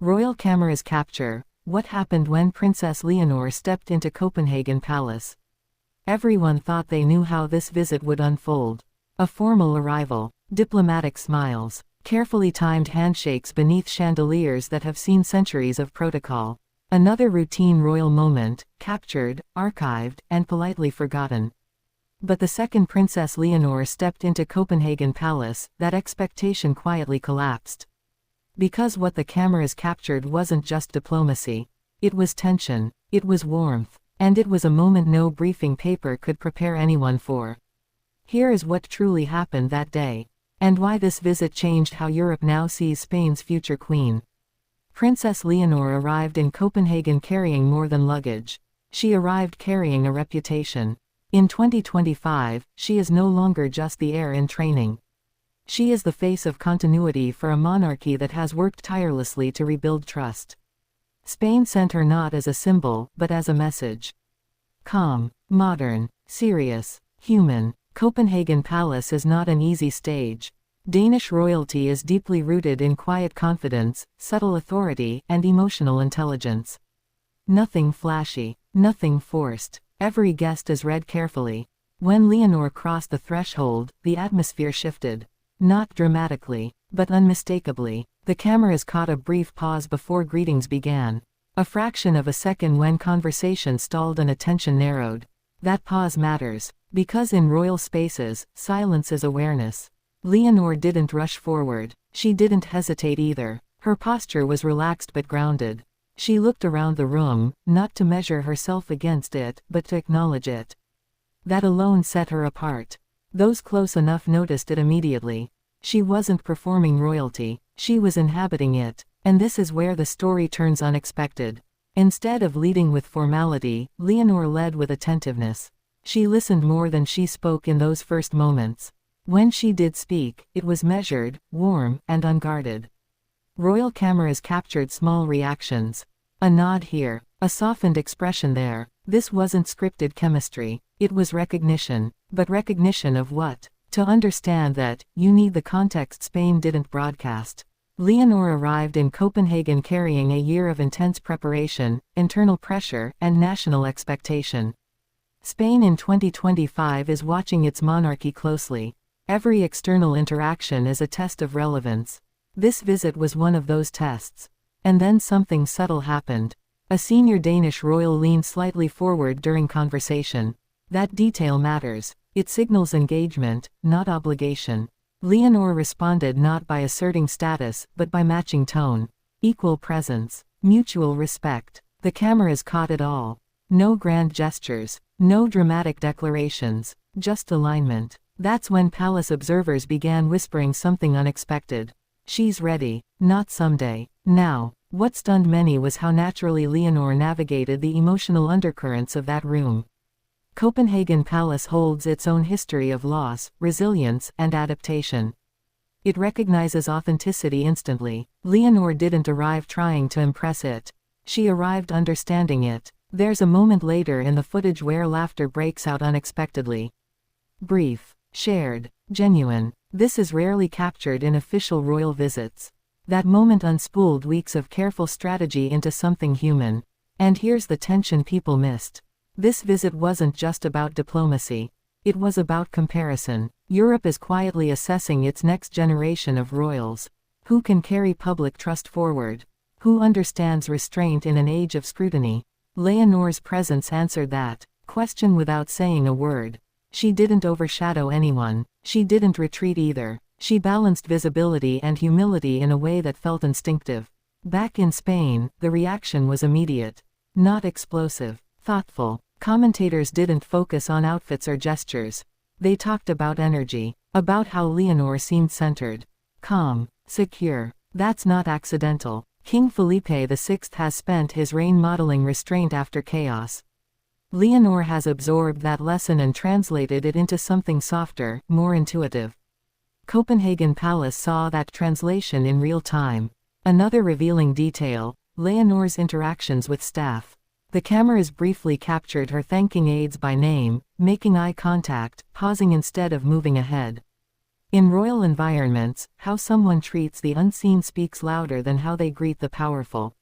Royal cameras capture what happened when Princess Leonor stepped into Copenhagen Palace. Everyone thought they knew how this visit would unfold. A formal arrival, diplomatic smiles, carefully timed handshakes beneath chandeliers that have seen centuries of protocol. Another routine royal moment, captured, archived, and politely forgotten. But the second Princess Leonor stepped into Copenhagen Palace, that expectation quietly collapsed. Because what the cameras captured wasn't just diplomacy. It was tension, it was warmth, and it was a moment no briefing paper could prepare anyone for. Here is what truly happened that day, and why this visit changed how Europe now sees Spain's future queen. Princess Leonor arrived in Copenhagen carrying more than luggage. She arrived carrying a reputation. In 2025, she is no longer just the heir in training. She is the face of continuity for a monarchy that has worked tirelessly to rebuild trust. Spain sent her not as a symbol, but as a message. Calm, modern, serious, human. Copenhagen Palace is not an easy stage. Danish royalty is deeply rooted in quiet confidence, subtle authority, and emotional intelligence. Nothing flashy, nothing forced. Every guest is read carefully. When Leonor crossed the threshold, the atmosphere shifted. Not dramatically, but unmistakably. The cameras caught a brief pause before greetings began. A fraction of a second when conversation stalled and attention narrowed. That pause matters, because in royal spaces, silence is awareness. Leonor didn't rush forward. She didn't hesitate either. Her posture was relaxed but grounded. She looked around the room, not to measure herself against it, but to acknowledge it. That alone set her apart. Those close enough noticed it immediately. She wasn't performing royalty, she was inhabiting it, and this is where the story turns unexpected. Instead of leading with formality, Leonor led with attentiveness. She listened more than she spoke in those first moments. When she did speak, it was measured, warm, and unguarded. Royal cameras captured small reactions. A nod here, a softened expression there. This wasn't scripted chemistry, it was recognition. But recognition of what? To understand that, you need the context Spain didn't broadcast. Leonor arrived in Copenhagen carrying a year of intense preparation, internal pressure, and national expectation. Spain in 2025 is watching its monarchy closely. Every external interaction is a test of relevance. This visit was one of those tests. And then something subtle happened. A senior Danish royal leaned slightly forward during conversation. That detail matters. It signals engagement, not obligation. Leonor responded not by asserting status, but by matching tone. Equal presence. Mutual respect. The cameras caught it all. No grand gestures. No dramatic declarations. Just alignment. That's when palace observers began whispering something unexpected. She's ready. Not someday. Now. What stunned many was how naturally Leonor navigated the emotional undercurrents of that room. Copenhagen Palace holds its own history of loss, resilience, and adaptation. It recognizes authenticity instantly. Leonor didn't arrive trying to impress it. She arrived understanding it. There's a moment later in the footage where laughter breaks out unexpectedly. Brief, shared, genuine. This is rarely captured in official royal visits. That moment unspooled weeks of careful strategy into something human. And here's the tension people missed. This visit wasn't just about diplomacy. It was about comparison. Europe is quietly assessing its next generation of royals. Who can carry public trust forward? Who understands restraint in an age of scrutiny? Leonor's presence answered that question without saying a word. She didn't overshadow anyone. She didn't retreat either. She balanced visibility and humility in a way that felt instinctive. Back in Spain, the reaction was immediate. Not explosive. Thoughtful. Commentators didn't focus on outfits or gestures. They talked about energy, about how Leonor seemed centered, calm, secure. That's not accidental. King Felipe VI has spent his reign modeling restraint after chaos. Leonor has absorbed that lesson and translated it into something softer, more intuitive. Copenhagen Palace saw that translation in real time. Another revealing detail, Leonor's interactions with staff. The cameras briefly captured her thanking aides by name, making eye contact, pausing instead of moving ahead. In royal environments, how someone treats the unseen speaks louder than how they greet the powerful.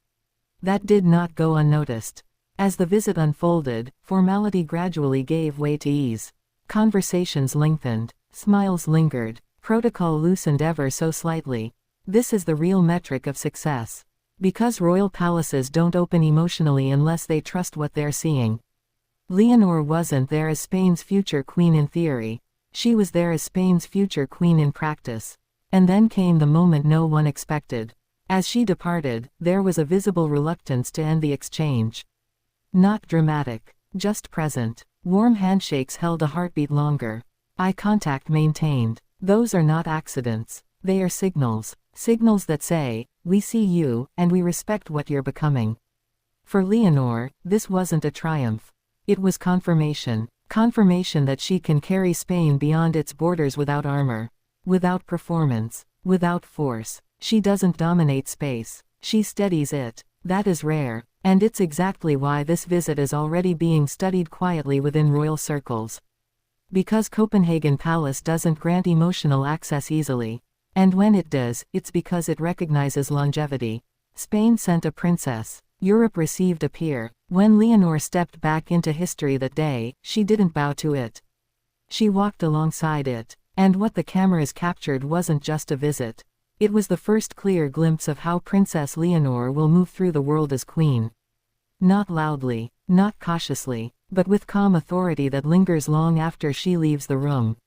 That did not go unnoticed. As the visit unfolded, formality gradually gave way to ease. Conversations lengthened, smiles lingered, protocol loosened ever so slightly. This is the real metric of success. Because royal palaces don't open emotionally unless they trust what they're seeing. Leonor wasn't there as Spain's future queen in theory. She was there as Spain's future queen in practice. And then came the moment no one expected. As she departed, there was a visible reluctance to end the exchange. Not dramatic, just present. Warm handshakes held a heartbeat longer. Eye contact maintained. Those are not accidents. They are signals. Signals that say, we see you, and we respect what you're becoming. For Leonor, this wasn't a triumph. It was confirmation. Confirmation that she can carry Spain beyond its borders without armor. Without performance. Without force. She doesn't dominate space. She steadies it. That is rare. And it's exactly why this visit is already being studied quietly within royal circles. Because Copenhagen Palace doesn't grant emotional access easily. And when it does, it's because it recognizes longevity. Spain sent a princess. Europe received a peer. When Leonor stepped back into history that day, she didn't bow to it. She walked alongside it. And what the cameras captured wasn't just a visit. It was the first clear glimpse of how Princess Leonor will move through the world as queen. Not loudly, not cautiously, but with calm authority that lingers long after she leaves the room.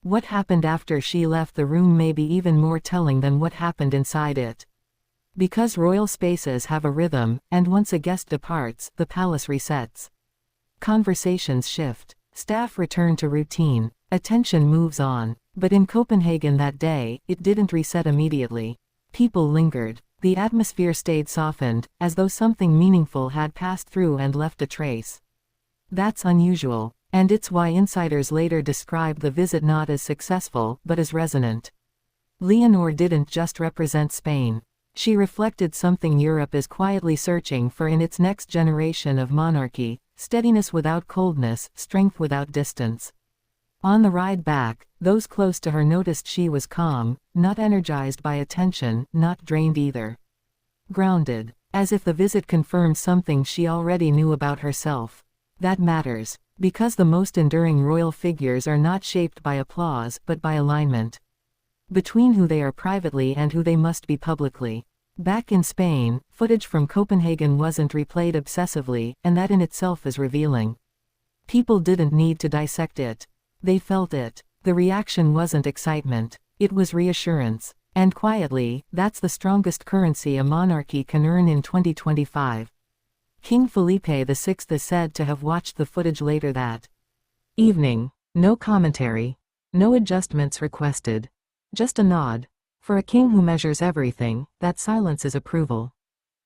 What happened after she left the room may be even more telling than what happened inside it. Because royal spaces have a rhythm, and once a guest departs, the palace resets. Conversations shift. Staff return to routine. Attention moves on. But in Copenhagen that day, it didn't reset immediately. People lingered. The atmosphere stayed softened, as though something meaningful had passed through and left a trace. That's unusual, and it's why insiders later described the visit not as successful, but as resonant. Leonor didn't just represent Spain. She reflected something Europe is quietly searching for in its next generation of monarchy: steadiness without coldness, strength without distance. On the ride back, those close to her noticed she was calm, not energized by attention, not drained either. Grounded, as if the visit confirmed something she already knew about herself. That matters, because the most enduring royal figures are not shaped by applause but by alignment. Between who they are privately and who they must be publicly. Back in Spain, footage from Copenhagen wasn't replayed obsessively, and that in itself is revealing. People didn't need to dissect it. They felt it. The reaction wasn't excitement. It was reassurance. And quietly, that's the strongest currency a monarchy can earn in 2025. King Felipe VI is said to have watched the footage later that evening. No commentary. No adjustments requested. Just a nod. For a king who measures everything, that silence is approval.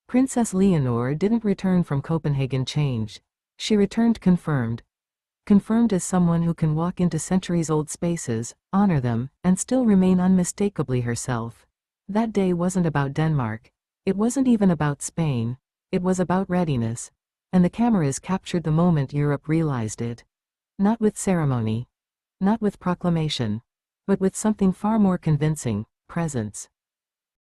Princess Leonor didn't return from Copenhagen changed. She returned confirmed. Confirmed as someone who can walk into centuries-old spaces, honor them, and still remain unmistakably herself. That day wasn't about Denmark. It wasn't even about Spain. It was about readiness. And the cameras captured the moment Europe realized it. Not with ceremony. Not with proclamation. But with something far more convincing: presence.